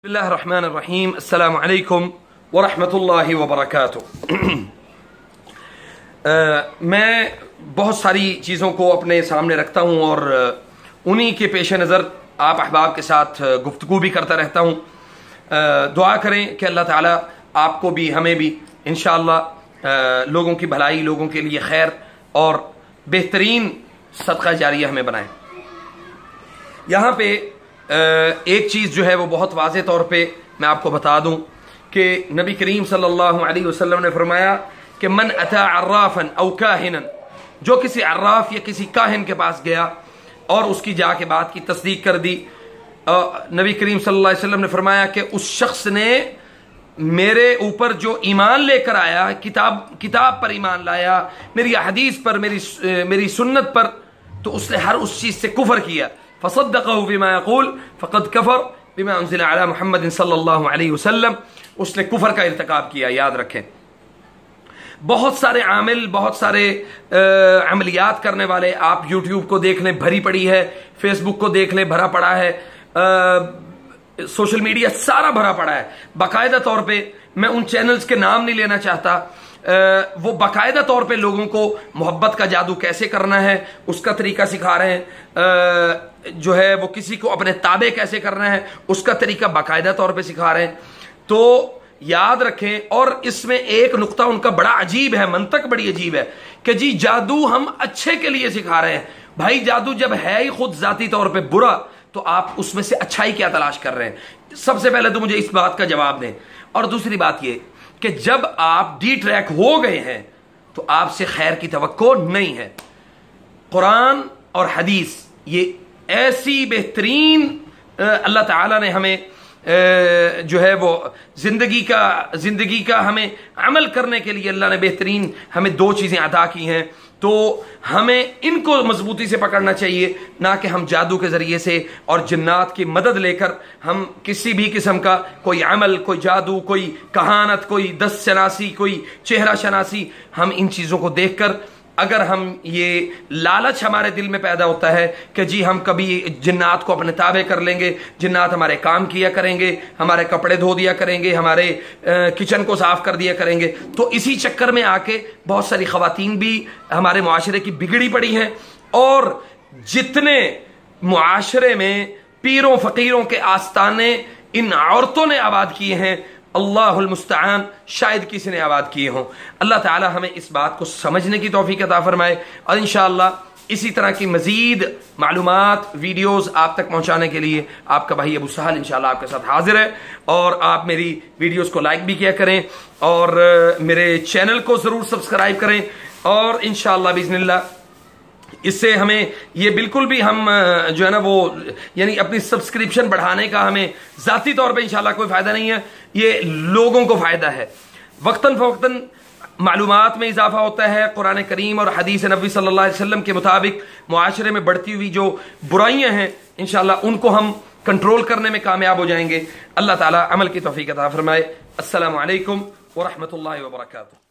बिस्मिल्लाहिर्रहमानिर्रहीम अस्सलामु अलैकुम वरहमतुल्लाहि वबरकातुह। मैं बहुत सारी चीज़ों को अपने सामने रखता हूँ और उन्हीं के पेश नज़र आप अहबाब के साथ गुफ्तगू भी करता रहता हूँ। दुआ करें कि अल्लाह ताला आपको भी हमें भी इंशाअल्लाह लोगों की भलाई, लोगों के लिए खैर और बेहतरीन सदका जारिया हमें बनाए। यहाँ पे एक चीज़ जो है वो बहुत वाज़े तौर पे मैं आपको बता दूं कि नबी करीम सल्लल्लाहु अलैहि वसल्लम ने फरमाया कि मन अता अर्राफन औ काहिनन, जो किसी अर्राफ या किसी काहिन के पास गया और उसकी जाके बात की तस्दीक कर दी, नबी करीम सल्लल्लाहु अलैहि वसल्लम ने फरमाया कि उस शख्स ने मेरे ऊपर जो ईमान लेकर आया, किताब पर ईमान लाया, मेरी हदीस पर, मेरी सुन्नत पर, तो उसने हर उस चीज़ से कुफर किया। फसद्दक़हु बिमा यक़ूल फ़क़द कफ़र बिमा उन्ज़िला अला मुहम्मद सल्लल्लाहु अलैहि वसल्लम, उसने कुफर का इर्तिकाब किया। याद रखें, बहुत सारे आमिल, बहुत सारे अमलियात करने वाले, आप यूट्यूब को देख लें, भरी पड़ी है, फेसबुक को देख लें, भरा पड़ा है, सोशल मीडिया सारा भरा पड़ा है। बाकायदा तौर पे मैं उन चैनल्स के नाम नहीं लेना चाहता, वो बाकायदा तौर पे लोगों को मोहब्बत का जादू कैसे करना है उसका तरीका सिखा रहे हैं, जो है वो किसी को अपने ताबे कैसे करना है उसका तरीका बाकायदा तौर पे सिखा रहे हैं। तो याद रखें, और इसमें एक नुक्ता उनका बड़ा अजीब है, मंतक बड़ी अजीब है कि जी जादू हम अच्छे के लिए सिखा रहे हैं। भाई जादू जब है ही खुद जाती तौर पे बुरा, तो आप उसमें से अच्छाई क्या तलाश कर रहे हैं? सबसे पहले तो मुझे इस बात का जवाब दें। और दूसरी बात ये कि जब आप डी ट्रैक हो गए हैं तो आपसे खैर की तवक्को नहीं है। कुरान और हदीस ये ऐसी बेहतरीन अल्लाह ताला ने हमें जो है वो जिंदगी का हमें अमल करने के लिए अल्लाह ने बेहतरीन हमें दो चीज़ें अता की हैं, तो हमें इनको मजबूती से पकड़ना चाहिए, ना कि हम जादू के ज़रिए से और जिन्नात की मदद लेकर हम किसी भी किस्म का कोई अमल, कोई जादू, कोई कहानत, कोई दस्त शनासी, कोई चेहरा शनासी, हम इन चीज़ों को देखकर अगर हम ये लालच हमारे दिल में पैदा होता है कि जी हम कभी जिन्नात को अपने ताबे कर लेंगे, जिन्नात हमारे काम किया करेंगे, हमारे कपड़े धो दिया करेंगे, हमारे किचन को साफ कर दिया करेंगे, तो इसी चक्कर में आके बहुत सारी ख़वातीन भी हमारे मुआशरे की बिगड़ी पड़ी हैं। और जितने मुआशरे में पीरों फ़कीरों के आस्ताने इन औरतों ने आबाद किए हैं, अल्लाहुल मुस्तआन, शायद किसी ने आबाद किए हों। अल्लाह ताला हमें इस बात को समझने की तौफीक अता फरमाए और इंशाअल्लाह इसी तरह की मजीद मालूमात, वीडियोस आप तक पहुंचाने के लिए आपका भाई अबू सहल इंशाअल्लाह आपके साथ हाजिर है। और आप मेरी वीडियोस को लाइक भी किया करें और मेरे चैनल को ज़रूर सब्सक्राइब करें, और इंशाअल्लाह बिइज़्निल्लाह इससे हमें ये बिल्कुल भी हम जो है ना वो यानी अपनी सब्सक्रिप्शन बढ़ाने का हमें ज़ाती तौर पे इंशाल्लाह कोई फ़ायदा नहीं है, ये लोगों को फ़ायदा है। वक्तन फ़वक्तन मालूमात में इजाफा होता है। कुरान करीम और हदीस नबी सल्लल्लाहु अलैहि वसल्लम के मुताबिक मुआशरे में बढ़ती हुई जो बुराइयां हैं इंशाल्लाह उनको हम कंट्रोल करने में कामयाब हो जाएंगे। अल्लाह ताला अमल की तौफीक अता फरमाए। अस्सलामु अलैकुम व रहमतुल्लाहि व बरकातुहू।